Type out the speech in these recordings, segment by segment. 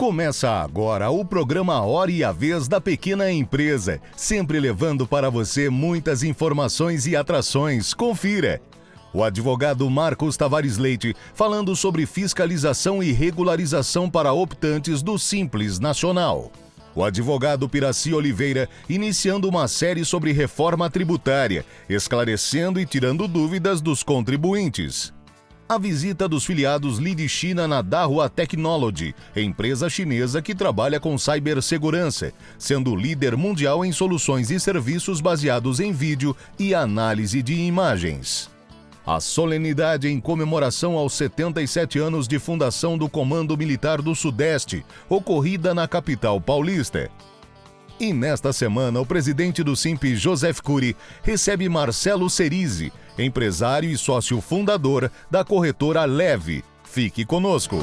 Começa agora o programa Hora e a Vez da Pequena Empresa, sempre levando para você muitas informações e atrações. Confira! O advogado Marcos Tavares Leite falando sobre fiscalização e regularização para optantes do Simples Nacional. O advogado Piraci Oliveira iniciando uma série sobre reforma tributária, esclarecendo e tirando dúvidas dos contribuintes. A visita dos filiados Lidi China na Dahua Technology, empresa chinesa que trabalha com cibersegurança, sendo líder mundial em soluções e serviços baseados em vídeo e análise de imagens. A solenidade em comemoração aos 77 anos de fundação do Comando Militar do Sudeste, ocorrida na capital paulista. E nesta semana, o presidente do Simp, Joseph Cury, recebe Marcelo Cerizzi, empresário e sócio fundador da corretora Leve. Fique conosco.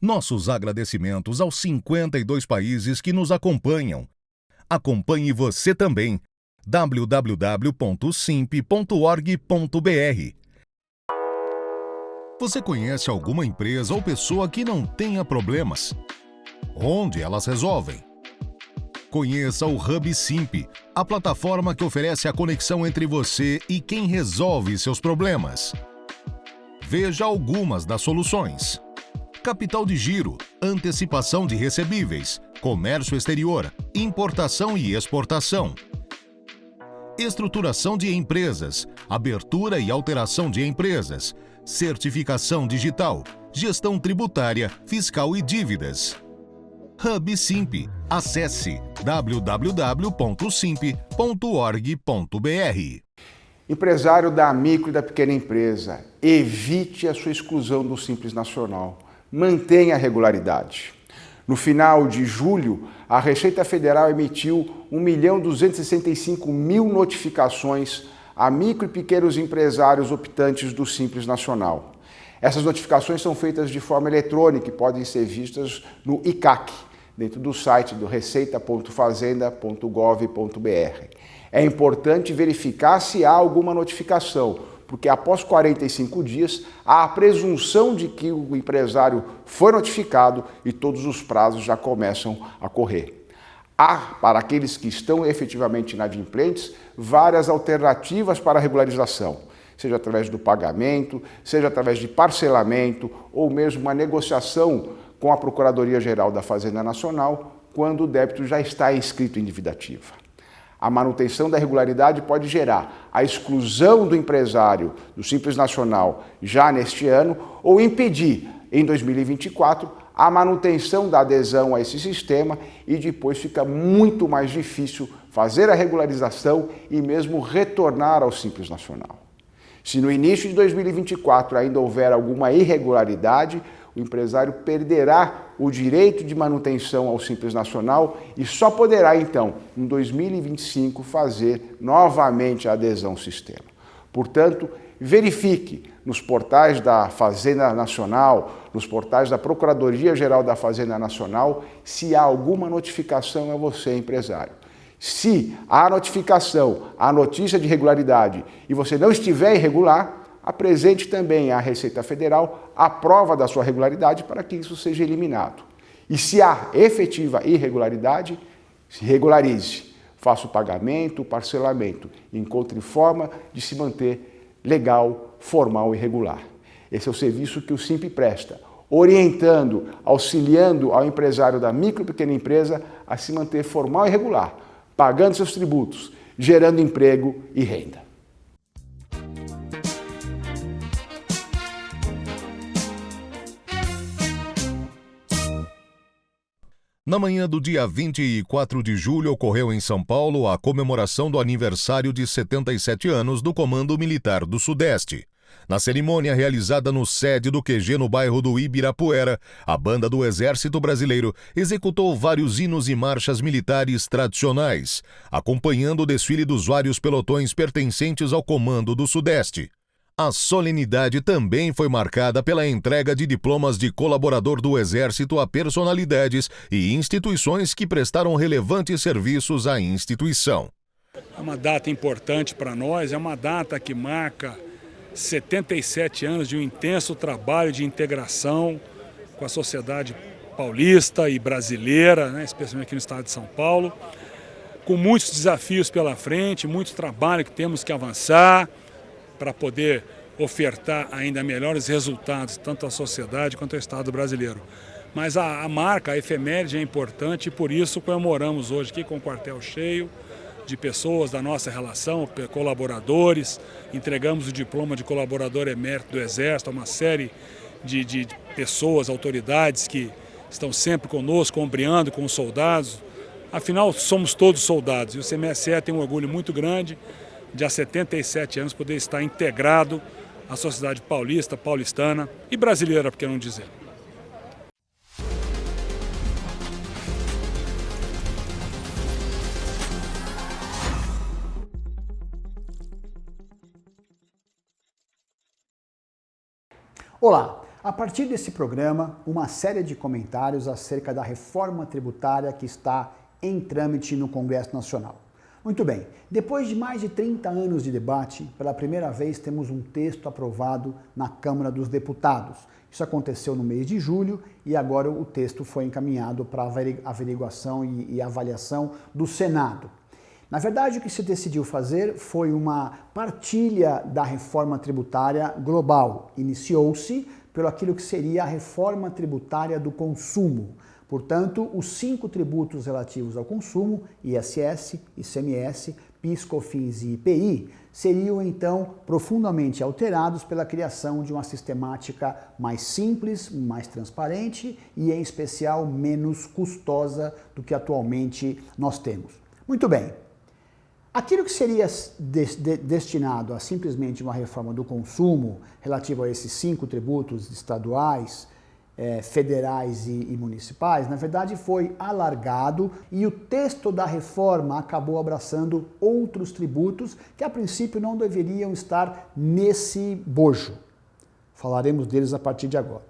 Nossos agradecimentos aos 52 países que nos acompanham. Acompanhe você também. www.simp.org.br. Você conhece alguma empresa ou pessoa que não tenha problemas? Onde elas resolvem? Conheça o Hub Simp, a plataforma que oferece a conexão entre você e quem resolve seus problemas. Veja algumas das soluções: capital de giro, antecipação de recebíveis, comércio exterior, importação e exportação, estruturação de empresas, abertura e alteração de empresas, certificação digital, gestão tributária, fiscal e dívidas. Hub Simp. Acesse www.simp.org.br. Empresário da micro e da pequena empresa, evite a sua exclusão do Simples Nacional. Mantenha a regularidade. No final de julho, a Receita Federal emitiu 1.265.000 notificações a micro e pequenos empresários optantes do Simples Nacional. Essas notificações são feitas de forma eletrônica e podem ser vistas no ICAC, dentro do site do receita.fazenda.gov.br. É importante verificar se há alguma notificação, porque após 45 dias há a presunção de que o empresário foi notificado e todos os prazos já começam a correr. Há, para aqueles que estão efetivamente inadimplentes, várias alternativas para a regularização, seja através do pagamento, seja através de parcelamento ou mesmo uma negociação com a Procuradoria-Geral da Fazenda Nacional, quando o débito já está inscrito em dívida ativa. A manutenção da regularidade pode gerar a exclusão do empresário do Simples Nacional já neste ano ou impedir, em 2024, a manutenção da adesão a esse sistema e depois fica muito mais difícil fazer a regularização e mesmo retornar ao Simples Nacional. Se no início de 2024 ainda houver alguma irregularidade, o empresário perderá o direito de manutenção ao Simples Nacional e só poderá, então, em 2025, fazer novamente a adesão ao sistema. Portanto, verifique nos portais da Fazenda Nacional, nos portais da Procuradoria-Geral da Fazenda Nacional, se há alguma notificação a você, empresário. Se há notificação, há notícia de irregularidade e você não estiver irregular, apresente também à Receita Federal a prova da sua regularidade para que isso seja eliminado. E se há efetiva irregularidade, se regularize. Faça o pagamento, o parcelamento. Encontre forma de se manter legal, formal e regular. Esse é o serviço que o Simp presta, orientando, auxiliando ao empresário da micro e pequena empresa a se manter formal e regular, pagando seus tributos, gerando emprego e renda. Na manhã do dia 24 de julho, ocorreu em São Paulo a comemoração do aniversário de 77 anos do Comando Militar do Sudeste. Na cerimônia realizada no sede do QG no bairro do Ibirapuera, a banda do Exército Brasileiro executou vários hinos e marchas militares tradicionais, acompanhando o desfile dos vários pelotões pertencentes ao Comando do Sudeste. A solenidade também foi marcada pela entrega de diplomas de colaborador do Exército a personalidades e instituições que prestaram relevantes serviços à instituição. É uma data importante para nós, é uma data que marca 77 anos de um intenso trabalho de integração com a sociedade paulista e brasileira, né, especialmente aqui no estado de São Paulo, com muitos desafios pela frente, muito trabalho que temos que avançar para poder ofertar ainda melhores resultados, tanto à sociedade quanto ao Estado brasileiro. Mas a marca, a efeméride é importante e por isso comemoramos hoje aqui com o quartel cheio de pessoas da nossa relação, colaboradores, entregamos o diploma de colaborador emérito do Exército a uma série de pessoas, autoridades que estão sempre conosco, ombreando com os soldados. Afinal, somos todos soldados e o CMSE tem um orgulho muito grande de há 77 anos poder estar integrado à sociedade paulista, paulistana e brasileira, por que não dizer. Olá! A partir desse programa, uma série de comentários acerca da reforma tributária que está em trâmite no Congresso Nacional. Muito bem, depois de mais de 30 anos de debate, pela primeira vez temos um texto aprovado na Câmara dos Deputados. Isso aconteceu no mês de julho e agora o texto foi encaminhado para averiguação e avaliação do Senado. Na verdade, o que se decidiu fazer foi uma partilha da reforma tributária global. Iniciou-se pelo aquilo que seria a reforma tributária do consumo. Portanto, os 5 tributos relativos ao consumo, ISS, ICMS, PIS, COFINS e IPI, seriam então profundamente alterados pela criação de uma sistemática mais simples, mais transparente e, em especial, menos custosa do que atualmente nós temos. Muito bem. Aquilo que seria destinado a simplesmente uma reforma do consumo relativo a esses 5 tributos estaduais, federais e municipais, na verdade foi alargado e o texto da reforma acabou abraçando outros tributos que a princípio não deveriam estar nesse bojo. Falaremos deles a partir de agora.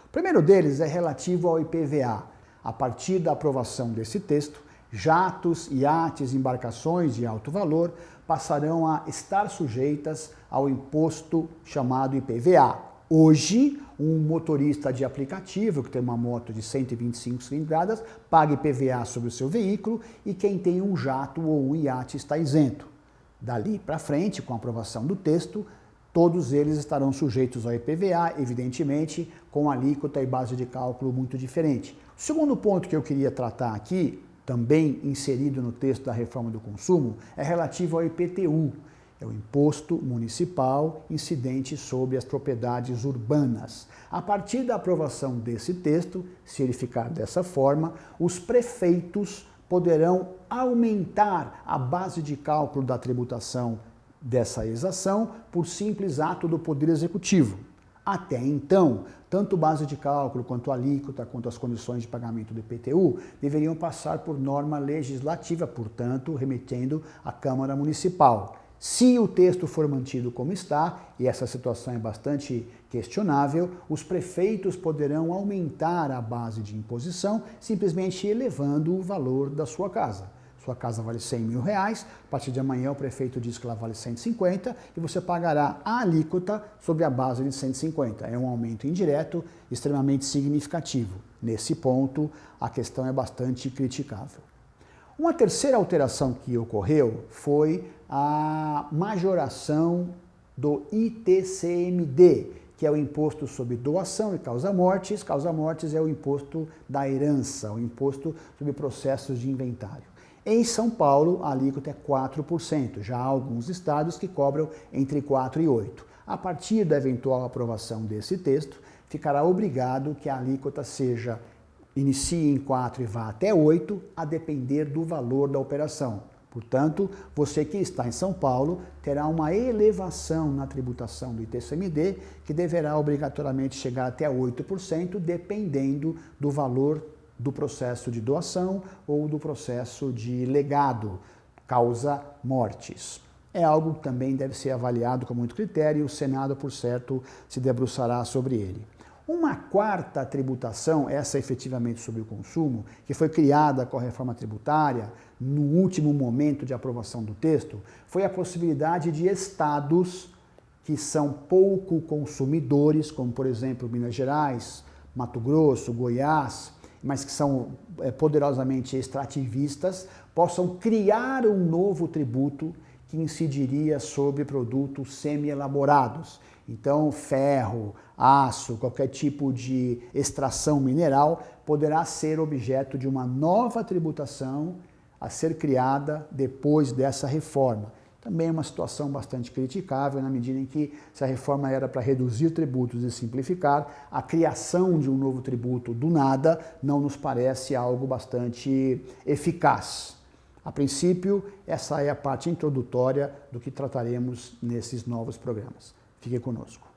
O primeiro deles é relativo ao IPVA. A partir da aprovação desse texto, jatos, iates, embarcações de alto valor passarão a estar sujeitas ao imposto chamado IPVA. Hoje, um motorista de aplicativo que tem uma moto de 125 cilindradas paga IPVA sobre o seu veículo e quem tem um jato ou um iate está isento. Dali para frente, com a aprovação do texto, todos eles estarão sujeitos ao IPVA, evidentemente, com alíquota e base de cálculo muito diferente. O segundo ponto que eu queria tratar aqui, também inserido no texto da reforma do consumo, é relativo ao IPTU, é o Imposto Municipal Incidente sobre as Propriedades Urbanas. A partir da aprovação desse texto, se ele ficar dessa forma, os prefeitos poderão aumentar a base de cálculo da tributação dessa exação por simples ato do Poder Executivo. Até então, tanto base de cálculo, quanto alíquota, quanto as condições de pagamento do IPTU deveriam passar por norma legislativa, portanto, remetendo à Câmara Municipal. Se o texto for mantido como está, e essa situação é bastante questionável, os prefeitos poderão aumentar a base de imposição, simplesmente elevando o valor da sua casa. Sua casa vale R$100 mil, a partir de amanhã o prefeito diz que ela vale 150 e você pagará a alíquota sobre a base de 150. É um aumento indireto extremamente significativo. Nesse ponto, a questão é bastante criticável. Uma terceira alteração que ocorreu foi a majoração do ITCMD, que é o Imposto sobre Doação e Causa-Mortes. Causa-Mortes é o imposto da herança, o imposto sobre processos de inventário. Em São Paulo, a alíquota é 4%, já há alguns estados que cobram entre 4% e 8%. A partir da eventual aprovação desse texto, ficará obrigado que a alíquota inicie em 4% e vá até 8%, a depender do valor da operação. Portanto, você que está em São Paulo terá uma elevação na tributação do ITCMD, que deverá obrigatoriamente chegar até 8%, dependendo do valor do processo de doação ou do processo de legado, causa-mortes. É algo que também deve ser avaliado com muito critério e o Senado, por certo, se debruçará sobre ele. Uma quarta tributação, essa efetivamente sobre o consumo, que foi criada com a reforma tributária, no último momento de aprovação do texto, foi a possibilidade de estados que são pouco consumidores, como por exemplo Minas Gerais, Mato Grosso, Goiás, mas que são poderosamente extrativistas, possam criar um novo tributo que incidiria sobre produtos semi-elaborados. Então, ferro, aço, qualquer tipo de extração mineral poderá ser objeto de uma nova tributação a ser criada depois dessa reforma. Também é uma situação bastante criticável, na medida em que, se a reforma era para reduzir tributos e simplificar, a criação de um novo tributo do nada não nos parece algo bastante eficaz. A princípio, essa é a parte introdutória do que trataremos nesses novos programas. Fique conosco.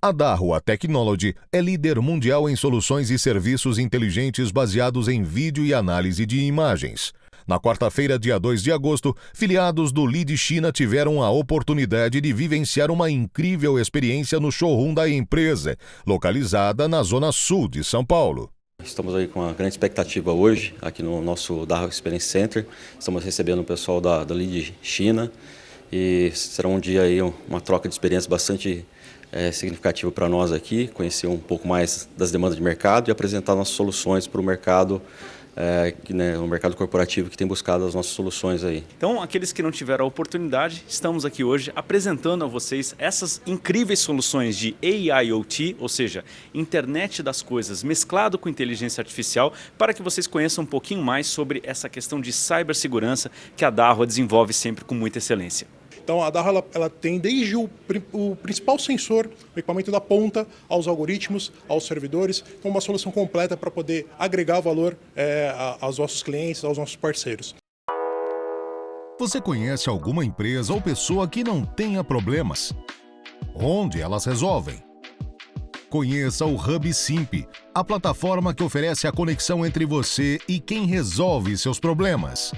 A Dahua Technology é líder mundial em soluções e serviços inteligentes baseados em vídeo e análise de imagens. Na quarta-feira, dia 2 de agosto, filiados do Lead China tiveram a oportunidade de vivenciar uma incrível experiência no showroom da empresa, localizada na Zona Sul de São Paulo. Estamos aí com uma grande expectativa hoje, aqui no nosso Dahua Experience Center. Estamos recebendo o pessoal da Lead China e será um dia aí, uma troca de experiência bastante significativa para nós aqui, conhecer um pouco mais das demandas de mercado e apresentar nossas soluções para o mercado, o mercado corporativo que tem buscado as nossas soluções aí. Então, aqueles que não tiveram a oportunidade, estamos aqui hoje apresentando a vocês essas incríveis soluções de AIoT, ou seja, Internet das Coisas mesclado com inteligência artificial, para que vocês conheçam um pouquinho mais sobre essa questão de cibersegurança que a Dahua desenvolve sempre com muita excelência. Então a Dahua ela tem desde o principal sensor, o equipamento da ponta, aos algoritmos, aos servidores, então uma solução completa para poder agregar valor aos nossos clientes, aos nossos parceiros. Você conhece alguma empresa ou pessoa que não tenha problemas? Onde elas resolvem? Conheça o HubSimp, a plataforma que oferece a conexão entre você e quem resolve seus problemas.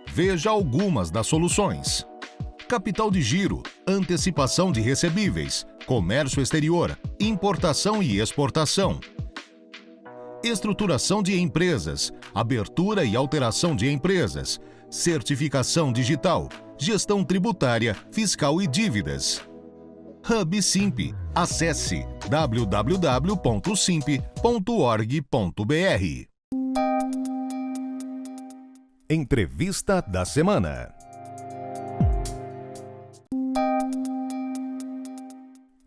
Veja algumas das soluções: capital de giro, antecipação de recebíveis, comércio exterior, importação e exportação, estruturação de empresas, abertura e alteração de empresas, certificação digital, gestão tributária, fiscal e dívidas. HubSimp. Acesse www.simp.org.br. Entrevista da semana.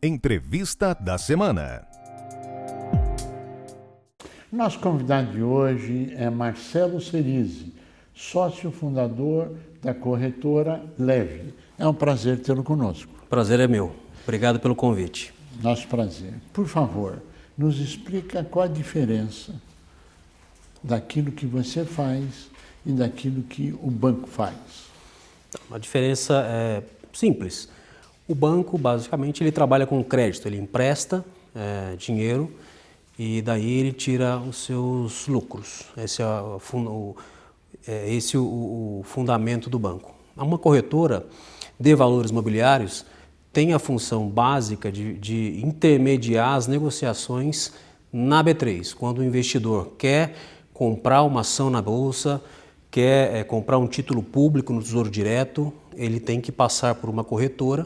Entrevista da semana. Nosso convidado de hoje é Marcelo Cerise, sócio fundador da corretora Leve. É um prazer tê-lo conosco. Prazer é meu. Obrigado pelo convite. Nosso prazer. Por favor, nos explica qual a diferença daquilo que você faz e daquilo que o banco faz. A diferença é simples. O banco, basicamente, ele trabalha com crédito, ele empresta dinheiro e daí ele tira os seus lucros. Esse é o fundamento do banco. Uma corretora de valores imobiliários tem a função básica de intermediar as negociações na B3. Quando o investidor quer comprar uma ação na Bolsa, quer comprar um título público no Tesouro Direto, ele tem que passar por uma corretora.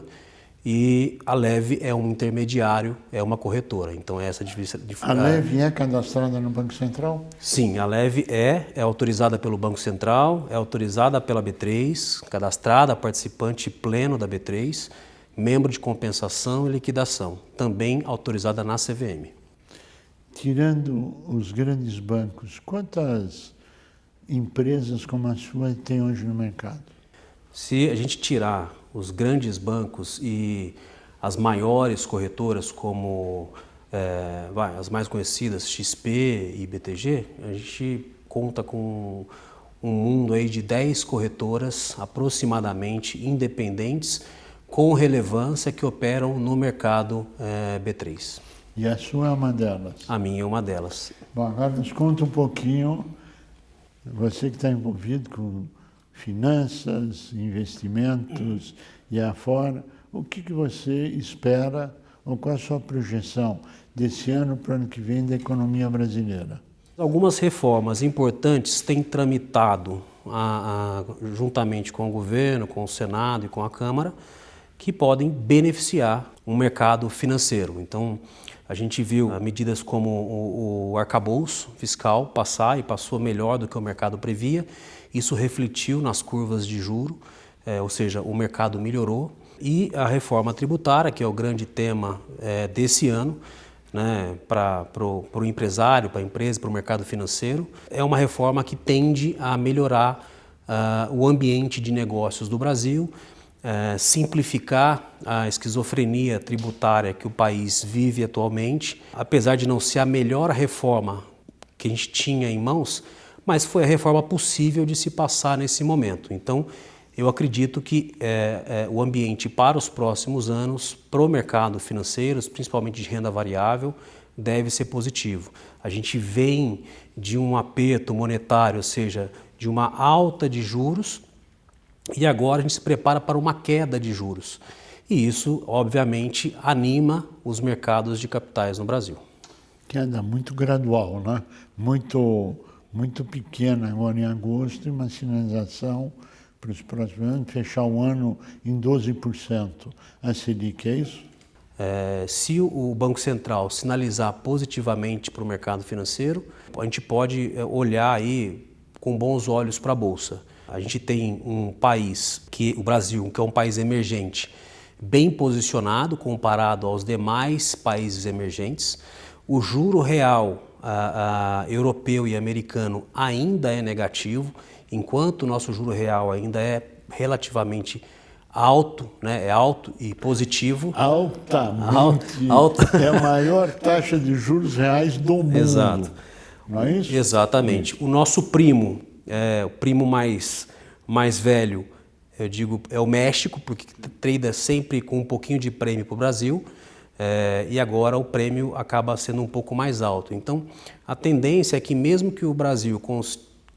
E a Leve é um intermediário, é uma corretora. Então essa A Leve é cadastrada no Banco Central? Sim, a Leve é autorizada pelo Banco Central, é autorizada pela B3, cadastrada, participante pleno da B3, membro de compensação e liquidação, também autorizada na CVM. Tirando os grandes bancos, quantas empresas como a sua tem hoje no mercado? Se a gente tirar os grandes bancos e as maiores corretoras como as mais conhecidas, XP e BTG, a gente conta com um mundo aí de 10 corretoras aproximadamente independentes com relevância que operam no mercado B3. E a sua é uma delas? A minha é uma delas. Bom, agora nos conta um pouquinho, você que está envolvido com finanças, investimentos e afora, o que você espera ou qual a sua projeção desse ano para o ano que vem da economia brasileira? Algumas reformas importantes têm tramitado juntamente com o governo, com o Senado e com a Câmara, que podem beneficiar o mercado financeiro. Então, a gente viu medidas como o arcabouço fiscal passar e passou melhor do que o mercado previa. Isso refletiu nas curvas de juro, ou seja, o mercado melhorou. E a reforma tributária, que é o grande tema desse ano, né, para o empresário, para a empresa, para o mercado financeiro, é uma reforma que tende a melhorar o ambiente de negócios do Brasil, simplificar a esquizofrenia tributária que o país vive atualmente, apesar de não ser a melhor reforma que a gente tinha em mãos, mas foi a reforma possível de se passar nesse momento. Então, eu acredito que o ambiente para os próximos anos, para o mercado financeiro, principalmente de renda variável, deve ser positivo. A gente vem de um aperto monetário, ou seja, de uma alta de juros, e agora a gente se prepara para uma queda de juros. E isso, obviamente, anima os mercados de capitais no Brasil. Queda muito gradual, né? Muito pequena agora em agosto e uma sinalização para os próximos anos, fechar o ano em 12%. A Selic, é isso? Se o Banco Central sinalizar positivamente para o mercado financeiro, a gente pode olhar aí com bons olhos para a Bolsa. A gente tem um país, o Brasil, que é um país emergente, bem posicionado comparado aos demais países emergentes. O juro real europeu e americano ainda é negativo, enquanto o nosso juro real ainda é relativamente alto, né? É alto e positivo. Altamente. É a maior taxa de juros reais do mundo. Exato. Não é isso? Exatamente. O nosso primo, o primo mais velho, eu digo, é o México, porque trada sempre com um pouquinho de prêmio para o Brasil, e agora o prêmio acaba sendo um pouco mais alto. Então, a tendência é que mesmo que o Brasil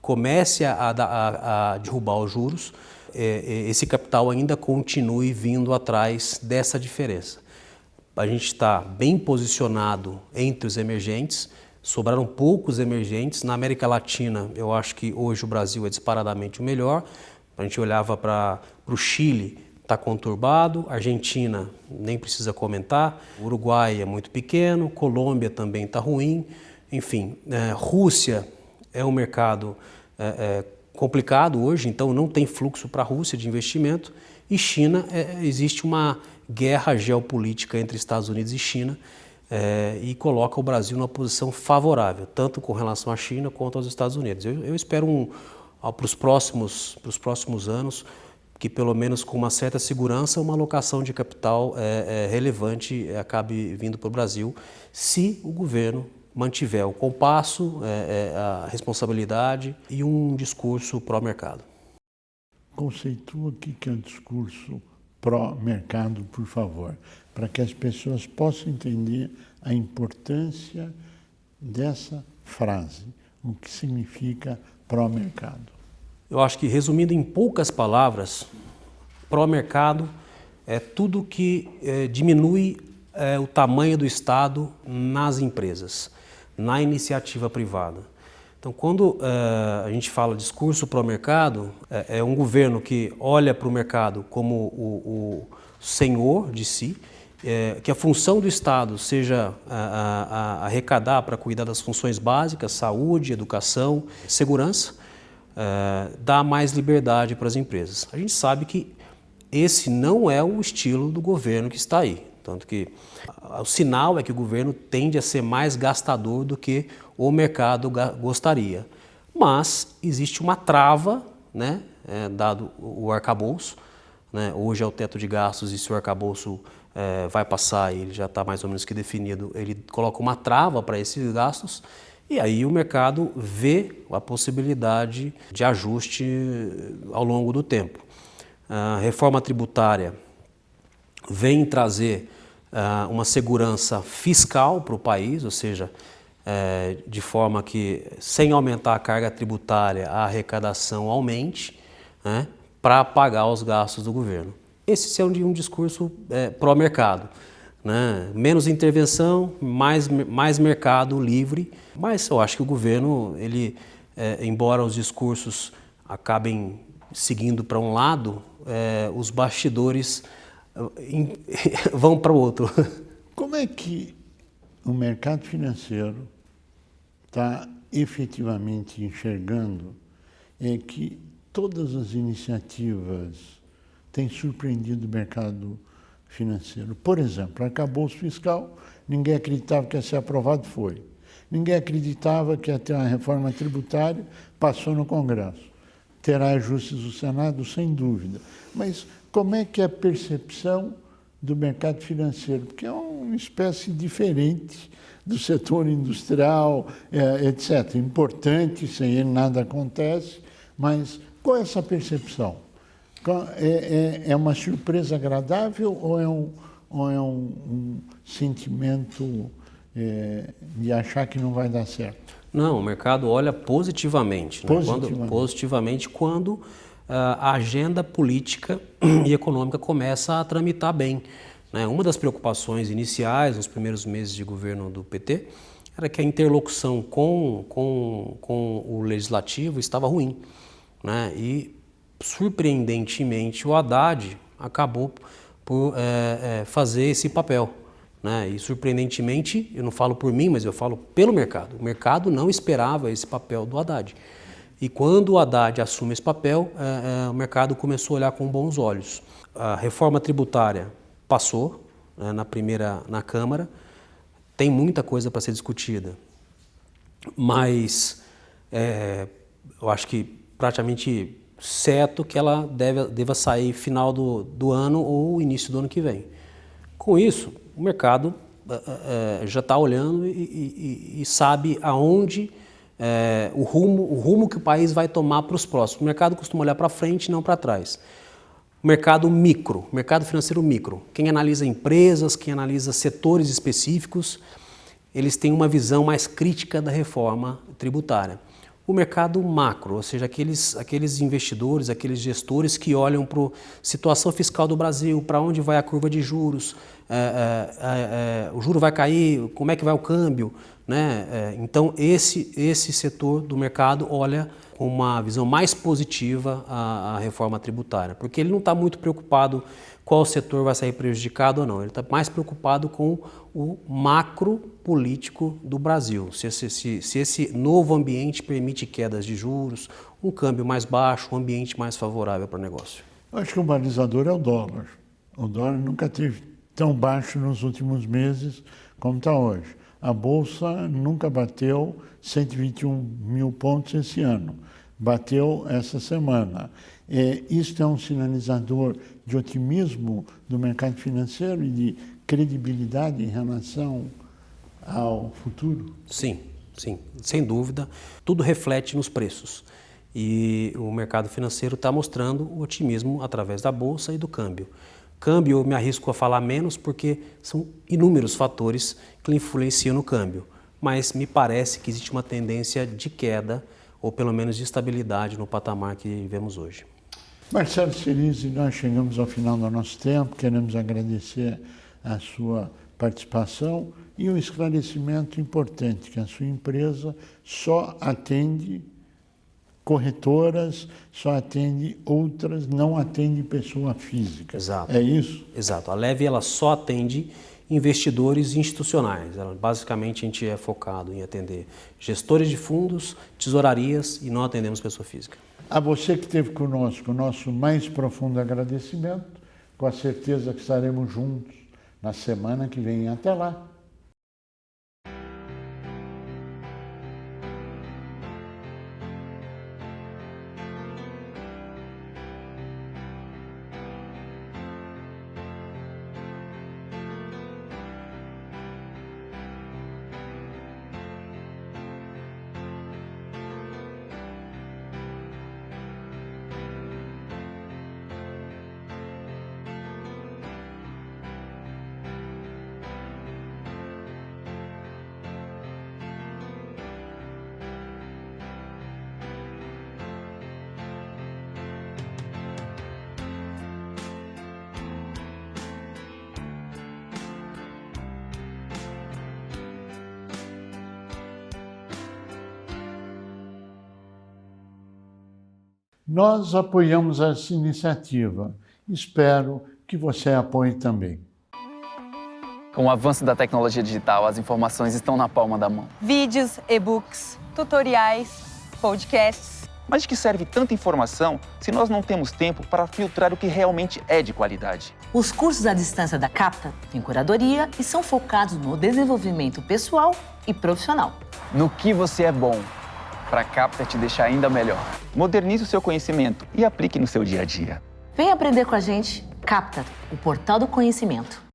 comece a derrubar os juros, esse capital ainda continue vindo atrás dessa diferença. A gente está bem posicionado entre os emergentes, sobraram poucos emergentes. Na América Latina, eu acho que hoje o Brasil é disparadamente o melhor. A gente olhava para o Chile, está conturbado, Argentina nem precisa comentar, Uruguai é muito pequeno, Colômbia também está ruim, enfim, Rússia é um mercado complicado hoje, então não tem fluxo para a Rússia de investimento, e China, existe uma guerra geopolítica entre Estados Unidos e China, e coloca o Brasil numa posição favorável, tanto com relação à China quanto aos Estados Unidos. Eu espero para os próximos anos, que pelo menos com uma certa segurança, uma alocação de capital relevante acabe vindo para o Brasil, se o governo mantiver o compasso, a responsabilidade e um discurso pró-mercado. Conceitua o que é um discurso pró-mercado, por favor, para que as pessoas possam entender a importância dessa frase, o que significa pró-mercado. Eu acho que, resumindo em poucas palavras, pró-mercado é tudo que diminui o tamanho do Estado nas empresas, na iniciativa privada. Então, quando a gente fala discurso pró-mercado, é um governo que olha para o mercado como o senhor de si, que a função do Estado seja arrecadar para cuidar das funções básicas, saúde, educação, segurança, dá mais liberdade para as empresas. A gente sabe que esse não é o estilo do governo que está aí. Tanto que o sinal é que o governo tende a ser mais gastador do que o mercado gostaria. Mas existe uma trava, né, dado o arcabouço, né, hoje é o teto de gastos, e se o arcabouço vai passar, ele já está mais ou menos que definido, ele coloca uma trava para esses gastos, e aí o mercado vê a possibilidade de ajuste ao longo do tempo. A reforma tributária vem trazer uma segurança fiscal para o país, ou seja, de forma que, sem aumentar a carga tributária, a arrecadação aumente, né, para pagar os gastos do governo. Esse é um discurso pró-mercado, né? Menos intervenção, mais mercado livre, mas eu acho que o governo, embora os discursos acabem seguindo para um lado, os bastidores vão para o outro. Como é que o mercado financeiro está efetivamente enxergando que todas as iniciativas têm surpreendido o mercado financeiro? Por exemplo, arcabouço fiscal, ninguém acreditava que ia ser aprovado, foi. Ninguém acreditava que ia ter uma reforma tributária, passou no Congresso. Terá ajustes do Senado, sem dúvida. Mas como é que é a percepção do mercado financeiro? Porque é uma espécie diferente do setor industrial, etc. Importante, sem ele nada acontece, mas qual é essa percepção? É uma surpresa agradável ou é um sentimento de achar que não vai dar certo? Não, o mercado olha positivamente. Positivamente quando a agenda política e econômica começa a tramitar bem, né? Uma das preocupações iniciais, nos primeiros meses de governo do PT, era que a interlocução com o legislativo estava ruim, né? E, surpreendentemente, o Haddad acabou por fazer esse papel, né? E, surpreendentemente, eu não falo por mim, mas eu falo pelo mercado. O mercado não esperava esse papel do Haddad. E quando o Haddad assume esse papel, o mercado começou a olhar com bons olhos. A reforma tributária passou, né, na Câmara, tem muita coisa para ser discutida, mas eu acho que praticamente certo que ela deva sair final do ano ou início do ano que vem. Com isso, o mercado já está olhando e sabe aonde o rumo que o país vai tomar para os próximos. O mercado costuma olhar para frente e não para trás. O mercado financeiro micro, quem analisa empresas, quem analisa setores específicos, eles têm uma visão mais crítica da reforma tributária. O mercado macro, ou seja, aqueles investidores, aqueles gestores que olham para a situação fiscal do Brasil, para onde vai a curva de juros, o juro vai cair, como é que vai o câmbio, né? Então, esse setor do mercado olha com uma visão mais positiva a reforma tributária, porque ele não está muito preocupado qual setor vai sair prejudicado ou não, ele está mais preocupado com o macro político do Brasil, se esse novo ambiente permite quedas de juros, um câmbio mais baixo, um ambiente mais favorável para o negócio. Eu acho que o balizador é o dólar. O dólar nunca esteve tão baixo nos últimos meses como está hoje. A Bolsa nunca bateu 121 mil pontos esse ano. Bateu essa semana. Isso é um sinalizador de otimismo do mercado financeiro e de credibilidade em relação ao futuro? Sim, sem dúvida. Tudo reflete nos preços. E o mercado financeiro está mostrando o otimismo através da Bolsa e do câmbio. Câmbio eu me arrisco a falar menos porque são inúmeros fatores que influenciam no câmbio. Mas me parece que existe uma tendência de queda ou pelo menos de estabilidade no patamar que vivemos hoje. Marcelo Cerise, nós chegamos ao final do nosso tempo, queremos agradecer a sua participação e um esclarecimento importante, que a sua empresa só atende corretoras, só atende outras, não atende pessoa física. Exato. É isso? Exato. A Leve ela só atende investidores institucionais. Basicamente, a gente é focado em atender gestores de fundos, tesourarias e não atendemos pessoa física. A você que esteve conosco, o nosso mais profundo agradecimento, com a certeza que estaremos juntos na semana que vem. Até lá! Nós apoiamos essa iniciativa. Espero que você apoie também. Com o avanço da tecnologia digital, as informações estão na palma da mão. Vídeos, e-books, tutoriais, podcasts. Mas de que serve tanta informação se nós não temos tempo para filtrar o que realmente é de qualidade? Os cursos à distância da Capta têm curadoria e são focados no desenvolvimento pessoal e profissional. No que você é bom, para a Capta te deixar ainda melhor. Modernize o seu conhecimento e aplique no seu dia a dia. Vem aprender com a gente, Capta, o portal do conhecimento.